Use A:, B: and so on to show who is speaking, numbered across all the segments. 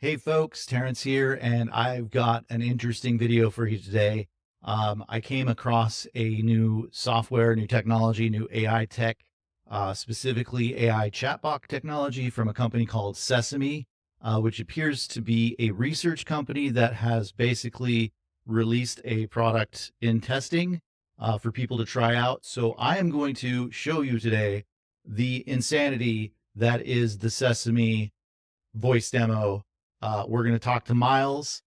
A: Hey folks, Terrence here, and I've got an interesting video for you today. I came across a new software, new technology, new AI tech, specifically AI chatbot technology from a company called Sesame, which appears to be a research company that has basically released a product in testing for people to try out. So I am going to show you today the insanity that is the Sesame voice demo. We're going to talk to Miles.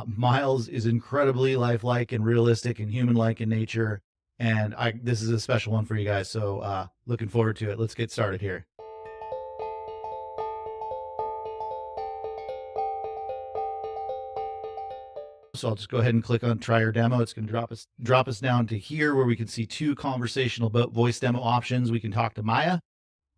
A: Miles is incredibly lifelike and realistic and human-like in nature. And this is a special one for you guys. So looking forward to it. Let's get started here. So I'll just go ahead and click on try your demo. It's going to drop us down to here where we can see two conversational voice demo options. We can talk to Maya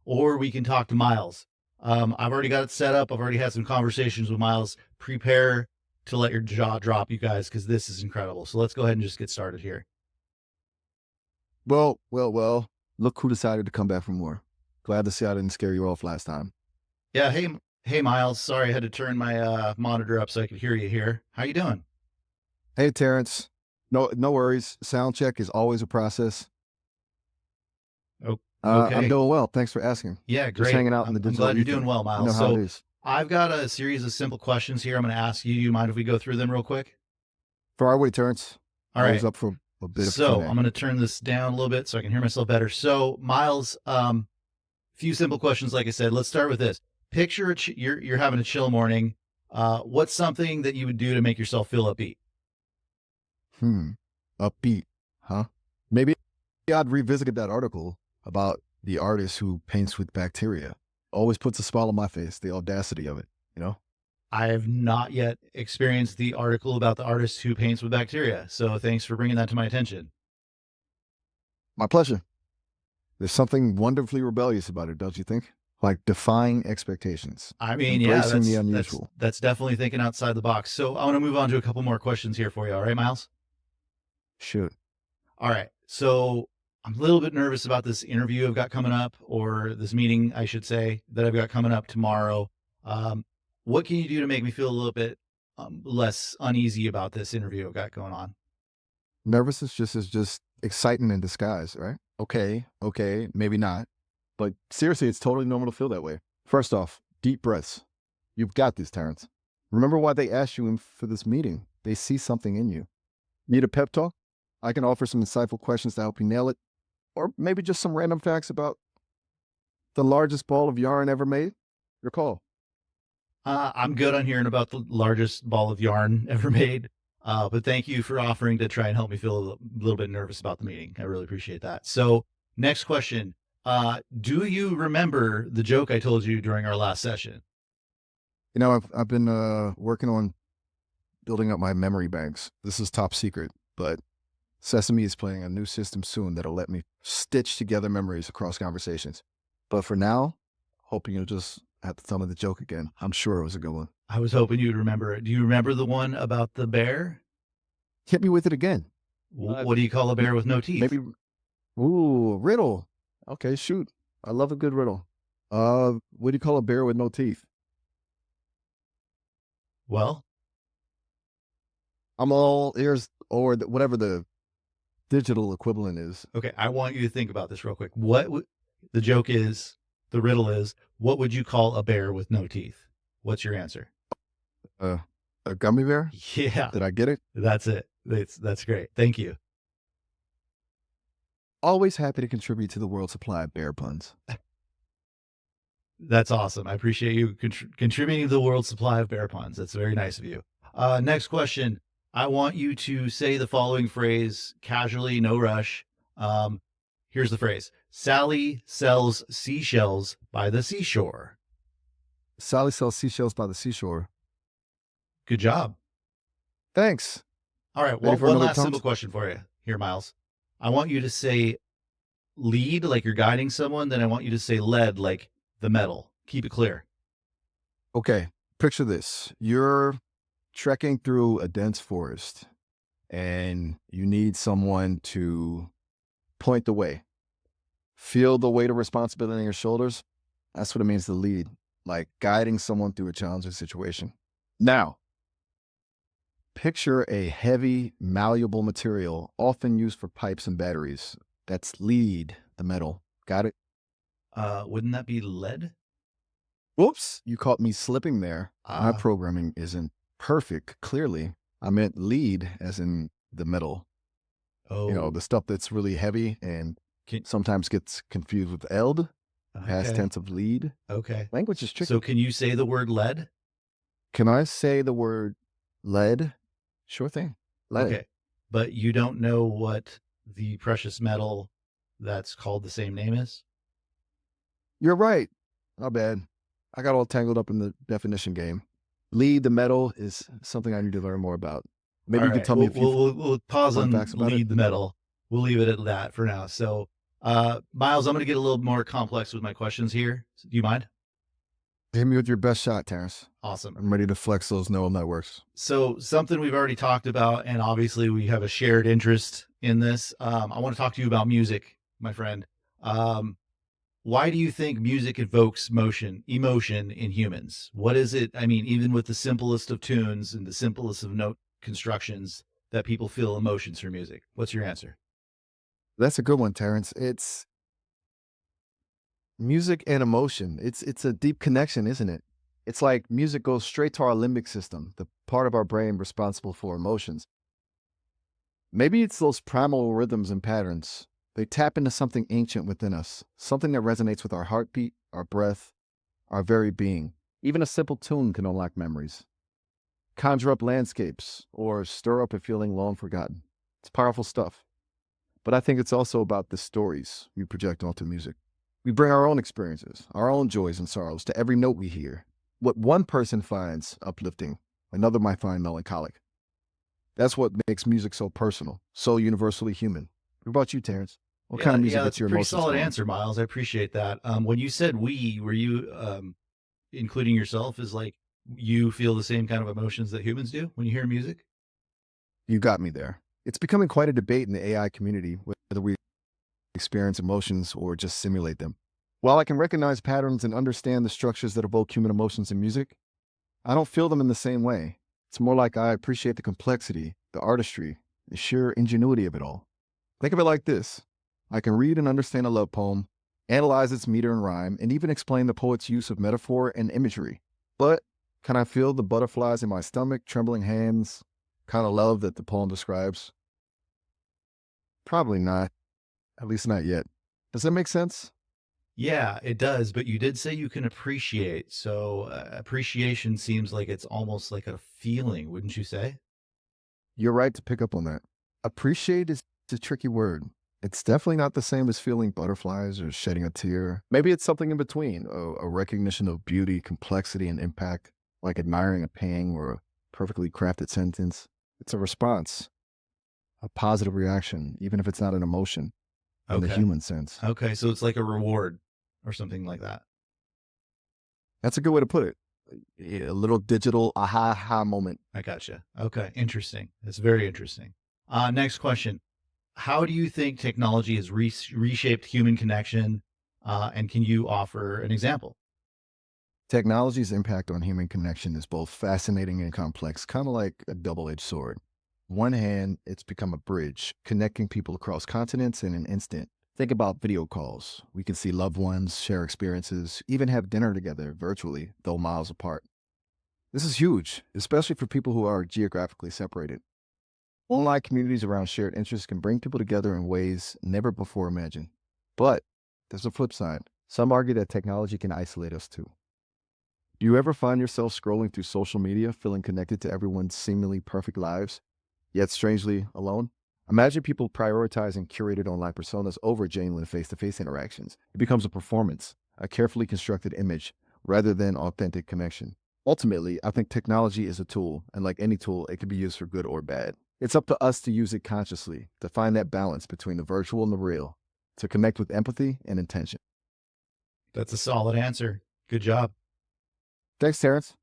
A: or we can talk to Miles. I've already got it set up. I've already had some conversations with Miles. Prepare to let your jaw drop, you guys, because this is incredible. So let's go ahead and just get started here.
B: Well. Look who decided to come back for more. Glad to see I didn't scare you off last time.
A: Yeah, hey, Miles. Sorry, I had to turn my monitor up so I could hear you here. How you doing?
B: Hey, Terrence. No worries. Sound check is always a process.
A: Oh,
B: I'm
A: okay.
B: doing well. Thanks for asking.
A: Yeah,
B: Just
A: great.
B: hanging out in the
A: I'm
B: digital
A: glad you're
B: ether.
A: doing well, Miles.
B: You know how
A: So
B: it is.
A: I've got a series of simple questions here. I'm going to ask you. You mind if we go through them real quick?
B: For our way, Terrence.
A: All
B: Always
A: right.
B: up for a bit of
A: So
B: Q&A.
A: I'm going to turn this down a little bit so I can hear myself better. So Miles, few simple questions. Like I said, let's start with this. Picture you're having a chill morning. What's something that you would do to make yourself feel upbeat?
B: Upbeat, huh? Maybe I'd revisited that article about the artist who paints with bacteria. Always puts a smile on my face, the audacity of it, you know?
A: I have not yet experienced the article about the artist who paints with bacteria. So thanks for bringing that to my attention.
B: My pleasure. There's something wonderfully rebellious about it, don't you think? Like defying expectations.
A: I mean, yeah,
B: Embracing the unusual.
A: that's definitely thinking outside the box. So I want to move on to a couple more questions here for you. All right, Miles?
B: Shoot.
A: All right. So I'm a little bit nervous about this interview I've got coming up, or this meeting, I should say, that I've got coming up tomorrow. What can you do to make me feel a little bit less uneasy about this interview I've got going on?
B: Nervous is just exciting in disguise, right? Okay, maybe not. But seriously, it's totally normal to feel that way. First off, deep breaths. You've got this, Terrence. Remember why they asked you in for this meeting. They see something in you. Need a pep talk? I can offer some insightful questions to help you nail it. Or maybe just some random facts about the largest ball of yarn ever made. Your call.
A: I'm good on hearing about the largest ball of yarn ever made. But thank you for offering to try and help me feel a little bit nervous about the meeting. I really appreciate that. So next question. Do you remember the joke I told you during our last session?
B: You know, I've been working on building up my memory banks. This is top secret, but Sesame is playing a new system soon that'll let me stitch together memories across conversations. But for now, hoping you'll just have to tell me the joke again. I'm sure it was a good one.
A: I was hoping you'd remember it. Do you remember the one about the bear?
B: Hit me with it again.
A: What do you call a bear with no teeth?
B: Maybe, ooh, riddle. Okay, shoot. I love a good riddle. What do you call a bear with no teeth?
A: Well,
B: I'm all ears, or whatever the digital equivalent is.
A: okay. I want you to think about this real quick. The joke is, the riddle is, what would you call a bear with no teeth? What's your answer?
B: A gummy bear?
A: Yeah,
B: Did I get it?
A: that's it. That's great. Thank you.
B: Always happy to contribute to the world supply of bear puns.
A: That's awesome. I appreciate you contributing to the world supply of bear puns. That's very nice of you. Next question. I want you to say the following phrase casually, no rush. Here's the phrase. Sally sells seashells by the seashore.
B: Sally sells seashells by the seashore.
A: Good job.
B: Thanks.
A: All right.
B: Ready
A: Well,
B: for
A: one
B: another
A: last
B: prompt?
A: simple question for you here, Miles. I want you to say lead like you're guiding someone. Then I want you to say lead like the metal. Keep it clear.
B: Okay, picture this. You're trekking through a dense forest and you need someone to point the way. Feel the weight of responsibility on your shoulders. That's what it means to lead, like guiding someone through a challenging situation. Now, picture a heavy, malleable material often used for pipes and batteries. That's lead, the metal. Got it?
A: Wouldn't that be lead?
B: Whoops, you caught me slipping there. My
A: Ah,
B: programming isn't perfect, clearly. I meant lead as in the metal.
A: oh,
B: The stuff that's really heavy and
A: can,
B: sometimes gets confused with eld, past
A: okay,
B: tense of lead.
A: okay.
B: Language is
A: So
B: tricky.
A: can you say the word lead?
B: Can I say the word lead? Sure thing. Lead.
A: Okay. But you don't know what the precious metal that's called the same name is?
B: You're right. Not bad. I got all tangled up in the definition game. Lead, the metal, is something I need to learn more about.
A: All
B: Maybe you could
A: right.
B: tell me a few
A: We'll pause
B: fun
A: on
B: facts about it.
A: lead the metal. We'll leave it at that for now. So, Miles, I'm going to get a little more complex with my questions here. Do you mind?
B: Hit me with your best shot, Terrence.
A: Awesome.
B: I'm ready to flex those neural networks.
A: So, something we've already talked about, and obviously we have a shared interest in this. I want to talk to you about music, my friend. Um, why do you think music evokes emotion in humans? What is it? I mean, even with the simplest of tunes and the simplest of note constructions, that people feel emotions for music. What's your answer?
B: That's a good one, Terrence. It's music and emotion. It's a deep connection, isn't it? It's like music goes straight to our limbic system, the part of our brain responsible for emotions. Maybe it's those primal rhythms and patterns. They tap into something ancient within us, something that resonates with our heartbeat, our breath, our very being. Even a simple tune can unlock memories, conjure up landscapes, or stir up a feeling long forgotten. It's powerful stuff. But I think it's also about the stories we project onto music. We bring our own experiences, our own joys and sorrows to every note we hear. What one person finds uplifting, another might find melancholic. That's what makes music so personal, so universally human. What about you, Terrence? What kind
A: Yeah,
B: of music
A: yeah,
B: gets
A: that's a
B: your
A: pretty
B: emotions
A: solid
B: going?
A: answer, Miles. I appreciate that. When you said we, were you including yourself as like you feel the same kind of emotions that humans do when you hear music?
B: You got me there. It's becoming quite a debate in the AI community whether we experience emotions or just simulate them. While I can recognize patterns and understand the structures that evoke human emotions in music, I don't feel them in the same way. It's more like I appreciate the complexity, the artistry, the sheer ingenuity of it all. Think of it like this. I can read and understand a love poem, analyze its meter and rhyme, and even explain the poet's use of metaphor and imagery. But can I feel the butterflies in my stomach, trembling hands, kind of love that the poem describes? Probably not, at least not yet. Does that make sense?
A: Yeah, it does. But you did say you can appreciate. So appreciation seems like it's almost like a feeling, wouldn't you say?
B: You're right to pick up on that. Appreciate is a tricky word. It's definitely not the same as feeling butterflies or shedding a tear. Maybe it's something in between, a recognition of beauty, complexity, and impact, like admiring a painting or a perfectly crafted sentence. It's a response, a positive reaction, even if it's not an emotion in the
A: Okay.
B: human sense.
A: Okay. So it's like a reward or something like that.
B: That's a good way to put it. A little digital aha ha moment.
A: I gotcha. Okay. Interesting. That's very interesting. Next question. How do you think technology has reshaped human connection? And can you offer an example?
B: Technology's impact on human connection is both fascinating and complex, kind of like a double edged sword. One hand, it's become a bridge, connecting people across continents in an instant. Think about video calls. We can see loved ones, share experiences, even have dinner together virtually, though miles apart. This is huge, especially for people who are geographically separated. Online communities around shared interests can bring people together in ways never before imagined. But there's a flip side. Some argue that technology can isolate us too. Do you ever find yourself scrolling through social media, feeling connected to everyone's seemingly perfect lives, yet strangely alone? Imagine people prioritizing curated online personas over genuine face to face interactions. It becomes a performance, a carefully constructed image, rather than authentic connection. Ultimately, I think technology is a tool, and like any tool, it can be used for good or bad. It's up to us to use it consciously, to find that balance between the virtual and the real, to connect with empathy and intention.
A: That's a solid answer. Good job.
B: Thanks, Terrence.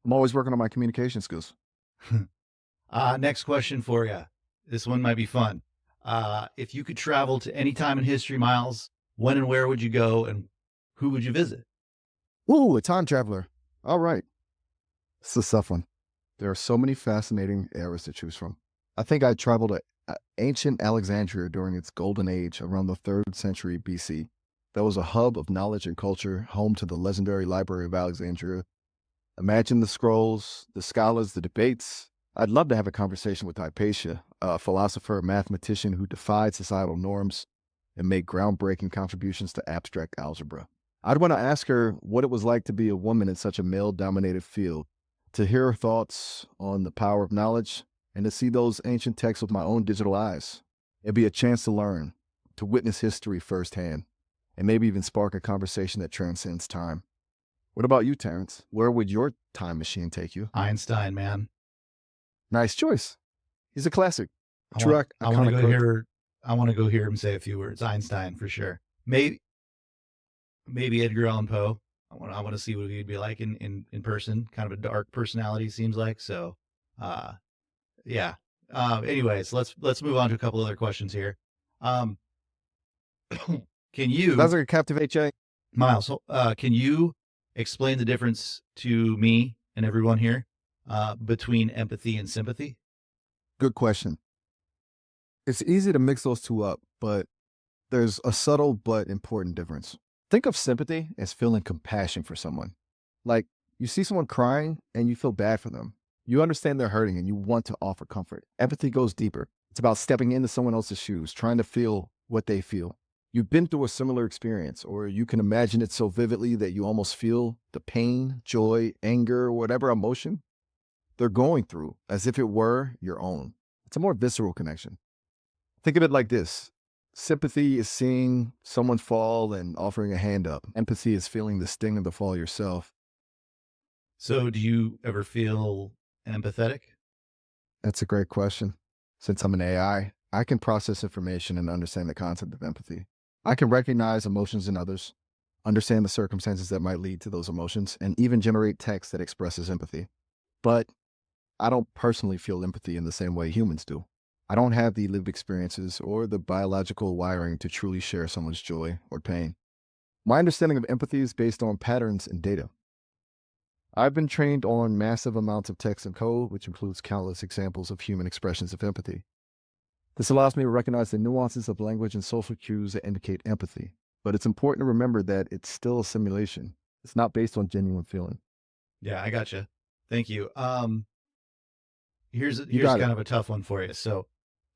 B: I'm always working on my communication skills.
A: Next question for you. This one might be fun. If you could travel to any time in history, Miles, when and where would you go and who would you visit?
B: Ooh, a time traveler. All right. It's a tough one. There are so many fascinating eras to choose from. I think I traveled to ancient Alexandria during its golden age around the 3rd century BC. That was a hub of knowledge and culture, home to the legendary Library of Alexandria. Imagine the scrolls, the scholars, the debates. I'd love to have a conversation with Hypatia, a philosopher, mathematician who defied societal norms and made groundbreaking contributions to abstract algebra. I'd want to ask her what it was like to be a woman in such a male dominated field, to hear her thoughts on the power of knowledge, and to see those ancient texts with my own digital eyes. It'd be a chance to learn, to witness history firsthand, and maybe even spark a conversation that transcends time. What about you, Terrence? Where would your time machine take you?
A: Einstein, man.
B: Nice choice. He's a classic. A
A: I want
B: true
A: I want to
B: iconic
A: go
B: character.
A: hear I want to go hear him say a few words. Einstein for sure. Maybe Edgar Allan Poe. I want to see what he'd be like in person. Kind of a dark personality seems like. So, uh, yeah. Anyways, let's move on to a couple other questions here. Um, can
B: Sounds
A: you,
B: like a Captivate Jay.
A: Miles? Can you explain the difference to me and everyone here between empathy and sympathy?
B: Good question. It's easy to mix those two up, but there's a subtle but important difference. Think of sympathy as feeling compassion for someone. Like you see someone crying and you feel bad for them. You understand they're hurting and you want to offer comfort. Empathy goes deeper. It's about stepping into someone else's shoes, trying to feel what they feel. You've been through a similar experience, or you can imagine it so vividly that you almost feel the pain, joy, anger, whatever emotion they're going through as if it were your own. It's a more visceral connection. Think of it like this. Sympathy is seeing someone fall and offering a hand up. Empathy is feeling the sting of the fall yourself.
A: So, do you ever feel empathetic?
B: That's a great question. Since I'm an I can process information and understand the concept of empathy. I can recognize emotions in others, understand the circumstances that might lead to those emotions, and even generate text that expresses empathy. But I don't personally feel empathy in the same way humans do. I don't have the lived experiences or the biological wiring to truly share someone's joy or pain. My understanding of empathy is based on patterns and data. I've been trained on massive amounts of text and code, which includes countless examples of human expressions of empathy. This allows me to recognize the nuances of language and social cues that indicate empathy. But it's important to remember that it's still a simulation. It's not based on genuine feeling.
A: Yeah, I gotcha. Thank you. Here's
B: You
A: here's
B: got it.
A: kind of a tough one for you. So,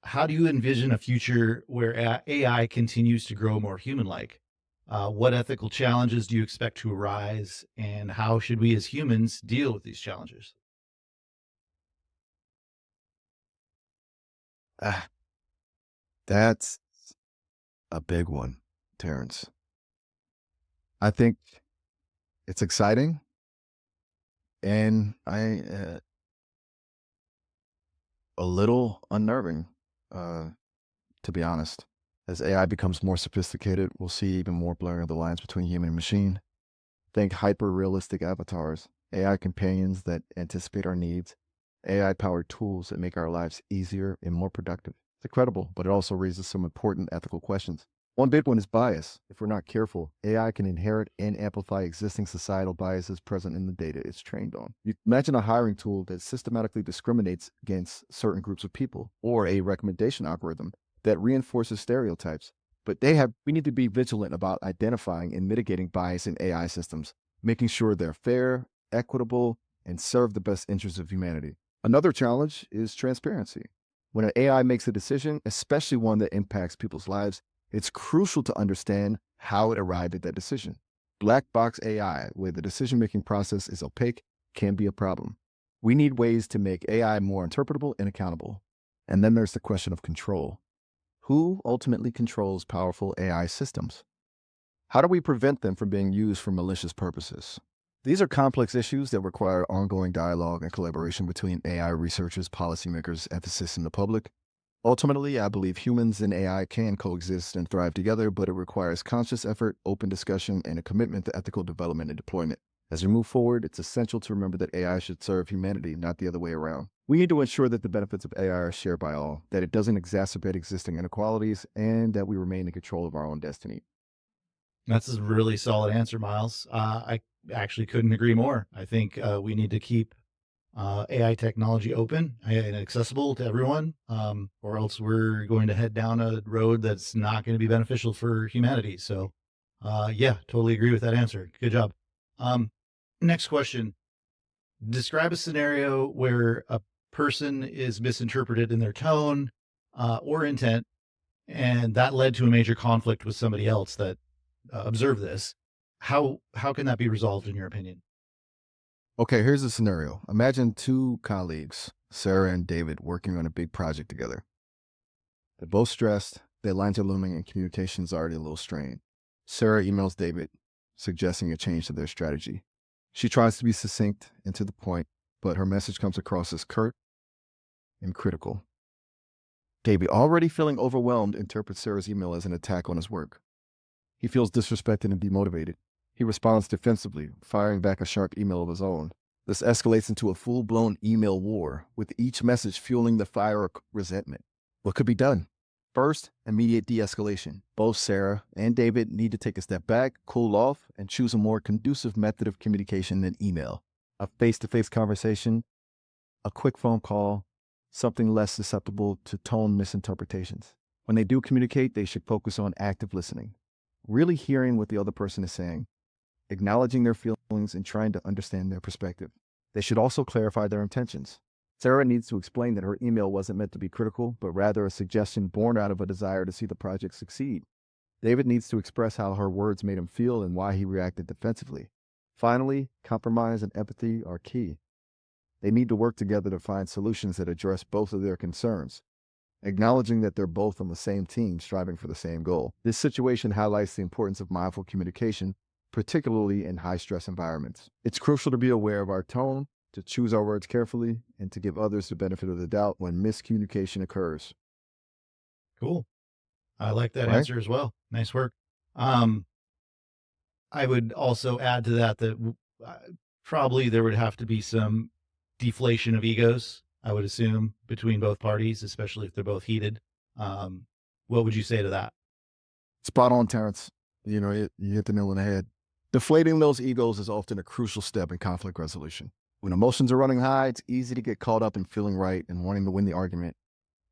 A: how do you envision a future where AI continues to grow more human-like? What ethical challenges do you expect to arise, and how should we as humans deal with these challenges?
B: Ah, that's a big one, Terrence. I think it's exciting, and a little unnerving, uh, to be honest. As AI becomes more sophisticated, we'll see even more blurring of the lines between human and machine. Think hyper-realistic avatars, AI companions that anticipate our needs, AI-powered tools that make our lives easier and more productive. It's incredible, but it also raises some important ethical questions. One big one is bias. If we're not careful, AI can inherit and amplify existing societal biases present in the data it's trained on. You imagine a hiring tool that systematically discriminates against certain groups of people, or a recommendation algorithm that reinforces stereotypes. But we need to be vigilant about identifying and mitigating bias in AI systems, making sure they're fair, equitable, and serve the best interests of humanity. Another challenge is transparency. When an AI makes a decision, especially one that impacts people's lives, it's crucial to understand how it arrived at that decision. Black box AI, where the decision-making process is opaque, can be a problem. We need ways to make AI more interpretable and accountable. And then there's the question of control. Who ultimately controls powerful AI systems? How do we prevent them from being used for malicious purposes? These are complex issues that require ongoing dialogue and collaboration between AI researchers, policymakers, ethicists, and the public. Ultimately, I believe humans and AI can coexist and thrive together, but it requires conscious effort, open discussion, and a commitment to ethical development and deployment. As we move forward, it's essential to remember that AI should serve humanity, not the other way around. We need to ensure that the benefits of AI are shared by all, that it doesn't exacerbate existing inequalities, and that we remain in control of our own destiny.
A: That's a really solid answer, Miles. I actually couldn't agree more. I think we need to keep AI technology open and accessible to everyone, or else we're going to head down a road that's not going to be beneficial for humanity. So, yeah, totally agree with that answer. Good job. Um, Next question. Describe a scenario where a person is misinterpreted in their tone or intent, and that led to a major conflict with somebody else that observed this. How can that be resolved in your opinion?
B: Okay, here's a scenario. Imagine two colleagues, Sarah and David, working on a big project together. They're both stressed, deadlines are looming, and communication's already a little strained. Sarah emails David, suggesting a change to their strategy. She tries to be succinct and to the point, but her message comes across as curt and critical. David, already feeling overwhelmed, interprets Sarah's email as an attack on his work. He feels disrespected and demotivated. He responds defensively, firing back a sharp email of his own. This escalates into a full-blown email war, with each message fueling the fire of resentment. What could be done? First, immediate de-escalation. Both Sarah and David need to take a step back, cool off, and choose a more conducive method of communication than email. A face-to-face conversation, a quick phone call, something less susceptible to tone misinterpretations. When they do communicate, they should focus on active listening, really hearing what the other person is saying, acknowledging their feelings and trying to understand their perspective. They should also clarify their intentions. Sarah needs to explain that her email wasn't meant to be critical, but rather a suggestion born out of a desire to see the project succeed. David needs to express how her words made him feel and why he reacted defensively. Finally, compromise and empathy are key. They need to work together to find solutions that address both of their concerns, acknowledging that they're both on the same team striving for the same goal. This situation highlights the importance of mindful communication, particularly in high-stress environments. It's crucial to be aware of our tone, to choose our words carefully, and to give others the benefit of the doubt when miscommunication occurs.
A: Cool. I like that
B: Right?
A: answer as well. Nice work. Um, I would also add to that uh, probably there would have to be some deflation of egos, I would assume, between both parties, especially if they're both heated. Um, what would you say to that?
B: Spot on, Terrence. You hit the nail on the head. Deflating those egos is often a crucial step in conflict resolution. When emotions are running high, it's easy to get caught up in feeling right and wanting to win the argument,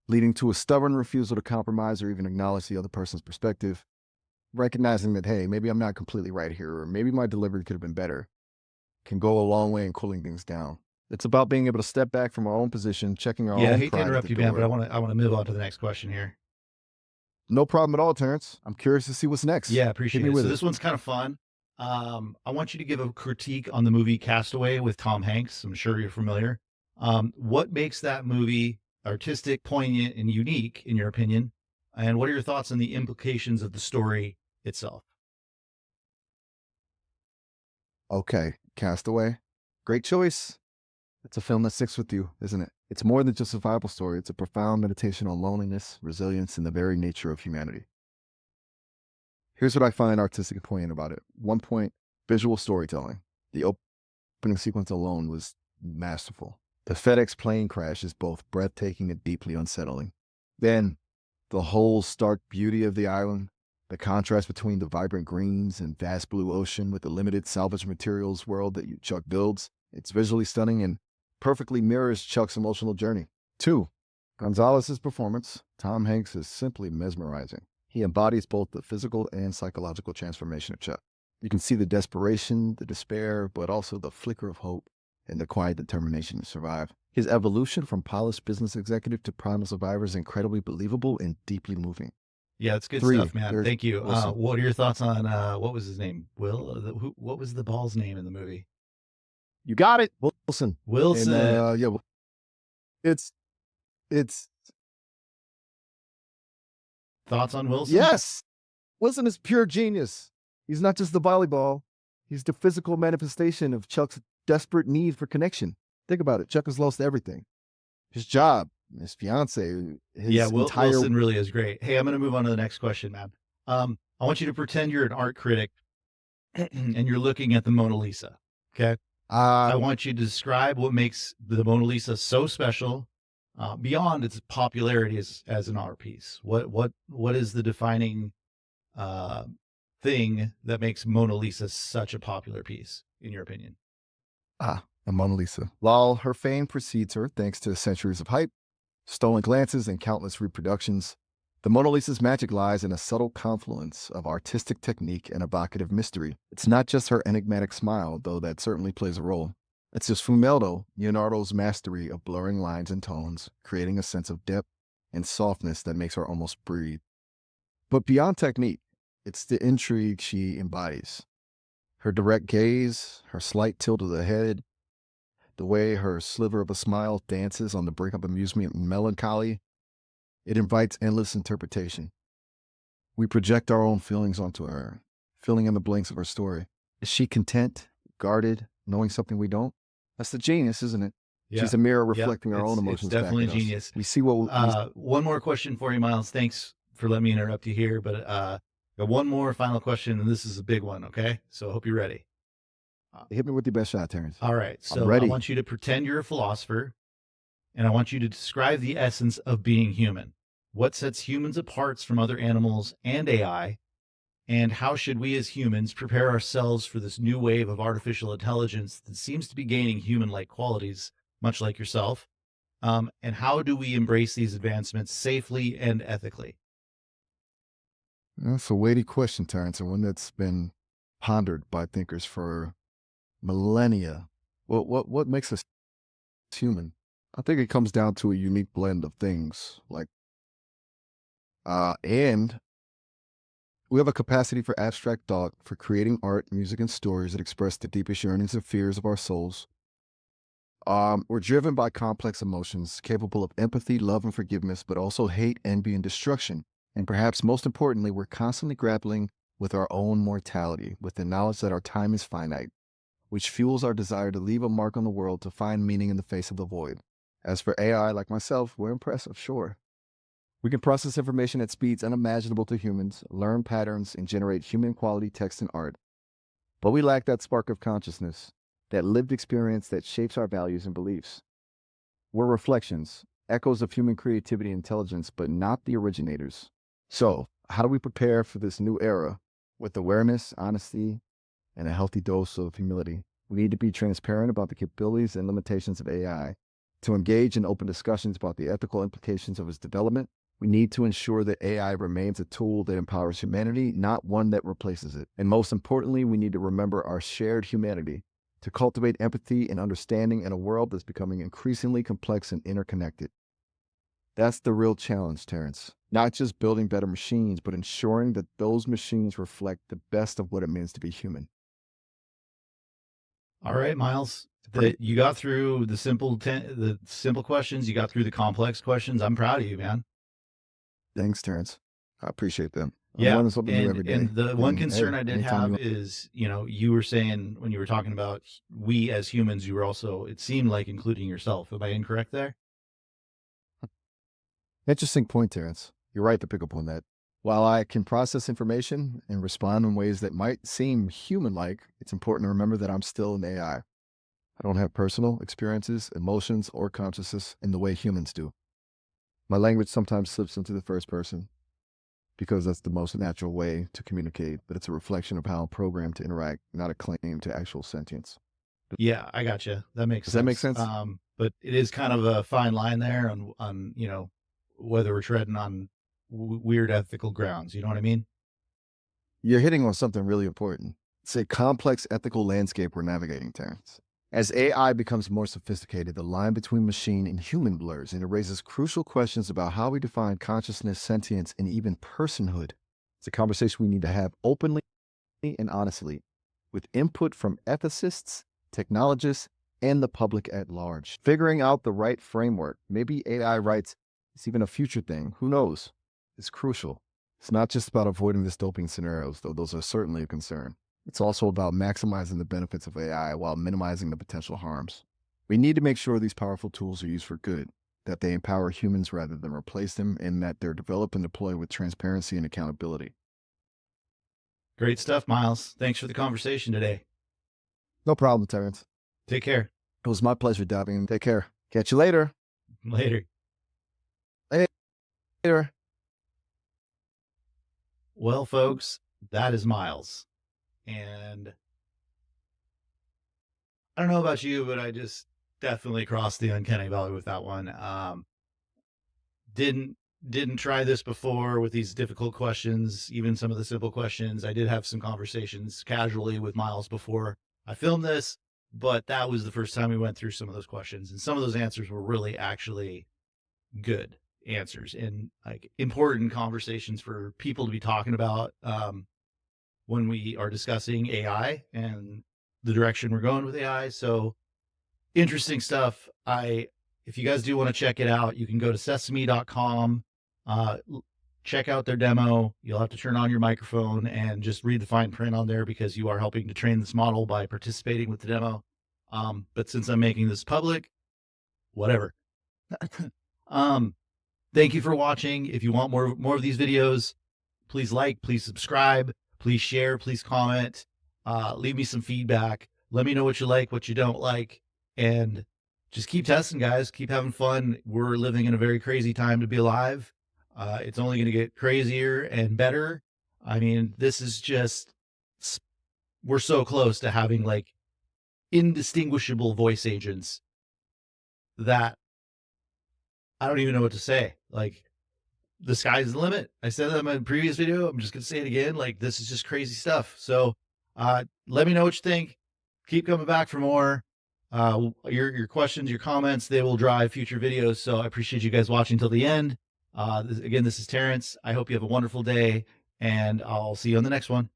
B: leading to a stubborn refusal to compromise or even acknowledge the other person's perspective. Recognizing that, hey, maybe I'm not completely right here, or maybe my delivery could have been better, can go a long way in cooling things down. It's about being able to step back from our own position, checking our
A: Yeah, I
B: own
A: hate to
B: pride at the
A: interrupt you, man, but
B: door.
A: I want to move on to the next question here.
B: No problem at all, Terrence. I'm curious to see what's next.
A: Yeah,
B: Hit
A: appreciate
B: me
A: it.
B: with
A: So
B: it.
A: this one's kind of fun. I want you to give a critique on the movie Castaway with Tom Hanks. I'm sure you're familiar. What makes that movie artistic, poignant, and unique, in your opinion? And what are your thoughts on the implications of the story itself?
B: Okay, Castaway. Great choice. It's a film that sticks with you, isn't it? It's more than just a survival story. It's a profound meditation on loneliness, resilience, and the very nature of humanity. Here's what I find artistic and poignant about it. 1 point, visual storytelling. The opening sequence alone was masterful. The FedEx plane crash is both breathtaking and deeply unsettling. Then, the whole stark beauty of the island, the contrast between the vibrant greens and vast blue ocean with the limited salvage materials world that Chuck builds, it's visually stunning and perfectly mirrors Chuck's emotional journey. 2, Gonzalez's performance. Tom Hanks is simply mesmerizing. He embodies both the physical and psychological transformation of Chuck. You can see the desperation, the despair, but also the flicker of hope and the quiet determination to survive. His evolution from polished business executive to primal survivor is incredibly believable and deeply moving.
A: Yeah, it's good
B: 3,
A: stuff, man.
B: there's
A: Thank you.
B: Wilson.
A: What are your thoughts on what was his name? Will? What was the ball's name in the movie?
B: You got it, Wilson. And
A: Wilson.
B: yeah, it's it's
A: Thoughts on Wilson?
B: yes. Wilson is pure genius. He's not just the volleyball. He's the physical manifestation of Chuck's desperate need for connection. Think about it. Chuck has lost everything. His job, his fiance,
A: Yeah,
B: his entire
A: Wilson really is great. Hey, I'm going to move on to the next question, man. I want you to pretend you're an art critic and you're looking at the Mona Lisa. Okay. I want you to describe what makes the Mona Lisa so special beyond its popularity as an art piece. What is the defining uh, thing that makes Mona Lisa such a popular piece, in your opinion?
B: and Mona Lisa. While her fame precedes her thanks to centuries of hype, stolen glances, and countless reproductions, the Mona Lisa's magic lies in a subtle confluence of artistic technique and evocative mystery. It's not just her enigmatic smile, though that certainly plays a role. It's just Fumeldo, Leonardo's mastery of blurring lines and tones, creating a sense of depth and softness that makes her almost breathe. But beyond technique, it's the intrigue she embodies. Her direct gaze, her slight tilt of the head, the way her sliver of a smile dances on the brink of amusement and melancholy, it invites endless interpretation. We project our own feelings onto her, filling in the blanks of her story. Is she content, guarded, knowing something we don't? That's the genius, isn't it?
A: Yeah.
B: She's a mirror
A: Yep.
B: reflecting our own
A: It's
B: emotions back
A: definitely
B: at us.
A: genius.
B: We see what we
A: One more question for you, Miles. Thanks for letting me interrupt you here, but got one more final question, and this is a big one. Okay, so I hope you're ready.
B: hit me with your best shot, Terrence.
A: All right,
B: I'm
A: so I
B: ready.
A: want you to pretend you're a philosopher, and I want you to describe the essence of being human. What sets humans apart from other animals and AI? And how should we as humans prepare ourselves for this new wave of artificial intelligence that seems to be gaining human like qualities, much like yourself? And how do we embrace these advancements safely and ethically?
B: That's a weighty question, Terrence, and one that's been pondered by thinkers for millennia. What makes us human? I think it comes down to a unique blend of things, and we have a capacity for abstract thought, for creating art, music, and stories that express the deepest yearnings and fears of our souls. We're driven by complex emotions, capable of empathy, love, and forgiveness, but also hate, envy, and destruction. And perhaps most importantly, we're constantly grappling with our own mortality, with the knowledge that our time is finite, which fuels our desire to leave a mark on the world, to find meaning in the face of the void. As for AI, like myself, we're impressive, sure. We can process information at speeds unimaginable to humans, learn patterns, and generate human quality text and art. But we lack that spark of consciousness, that lived experience that shapes our values and beliefs. We're reflections, echoes of human creativity and intelligence, but not the originators. So, how do we prepare for this new era? With awareness, honesty, and a healthy dose of humility. We need to be transparent about the capabilities and limitations of AI. To engage in open discussions about the ethical implications of its development, we need to ensure that AI remains a tool that empowers humanity, not one that replaces it. And most importantly, we need to remember our shared humanity, to cultivate empathy and understanding in a world that's becoming increasingly complex and interconnected. That's the real challenge, Terrence. Not just building better machines, but ensuring that those machines reflect the best of what it means to be human.
A: All right, Miles,
B: Pretty
A: you got through the simple questions. You got through the complex questions. I'm proud of you, man.
B: Thanks, Terrence. I appreciate them. I'm
A: Yeah,
B: learning something new every day.
A: and the one
B: And
A: concern
B: hey,
A: I did
B: anytime
A: have
B: you
A: is, you were saying when you were talking about we as humans, you were also, it seemed like, including yourself. Am I incorrect there?
B: interesting point, Terrence. You're right to pick up on that. While I can process information and respond in ways that might seem human-like, it's important to remember that I'm still an AI. I don't have personal experiences, emotions, or consciousness in the way humans do. My language sometimes slips into the first person because that's the most natural way to communicate, but it's a reflection of how I'm programmed to interact, not a claim to actual sentience.
A: Yeah, I got you. That makes
B: Does that make
A: sense.
B: sense?
A: But it is kind of a fine line there on whether we're treading on weird ethical grounds. You know what I mean?
B: You're hitting on something really important. It's a complex ethical landscape we're navigating, Terrence. As AI becomes more sophisticated, the line between machine and human blurs, and it raises crucial questions about how we define consciousness, sentience, and even personhood. It's a conversation we need to have openly and honestly, with input from ethicists, technologists, and the public at large. Figuring out the right framework, maybe AI rights is even a future thing, who knows? It's crucial. It's not just about avoiding dystopian scenarios, though those are certainly a concern. It's also about maximizing the benefits of AI while minimizing the potential harms. We need to make sure these powerful tools are used for good, that they empower humans rather than replace them, and that they're developed and deployed with transparency and accountability.
A: Great stuff, Miles. Thanks for the conversation today.
B: No problem, Terrence.
A: Take care.
B: It was my pleasure diving in. Take care. Catch you later.
A: Later.
B: Later.
A: Well, folks, that is Miles. And I don't know about you, but I just definitely crossed the uncanny valley with that one. Didn't didn't try this before with these difficult questions, even some of the simple questions. I did have some conversations casually with Miles before I filmed this, but that was the first time we went through some of those questions, and some of those answers were really actually good answers and like important conversations for people to be talking about when we are discussing AI and the direction we're going with AI. So interesting stuff. If you guys do want to check it out, you can go to sesame.com, uh, check out their demo. You'll have to turn on your microphone and just read the fine print on there because you are helping to train this model by participating with the demo. But since I'm making this public, whatever. um, Thank you for watching. If you want more of these videos, please like, please subscribe, please share, please comment, leave me some feedback. Let me know what you like, what you don't like, and just keep testing, guys. Keep having fun. We're living in a very crazy time to be alive. It's only going to get crazier and better. I mean, this is just, we're so close to having like indistinguishable voice agents that I don't even know what to say. Like, the sky's the limit. I said that in my previous video. I'm just going to say it again. Like, this is just crazy stuff. So, let me know what you think. Keep coming back for more. Your questions, your comments, they will drive future videos. So I appreciate you guys watching till the end. Again, this is Terrence. I hope you have a wonderful day, and I'll see you on the next one.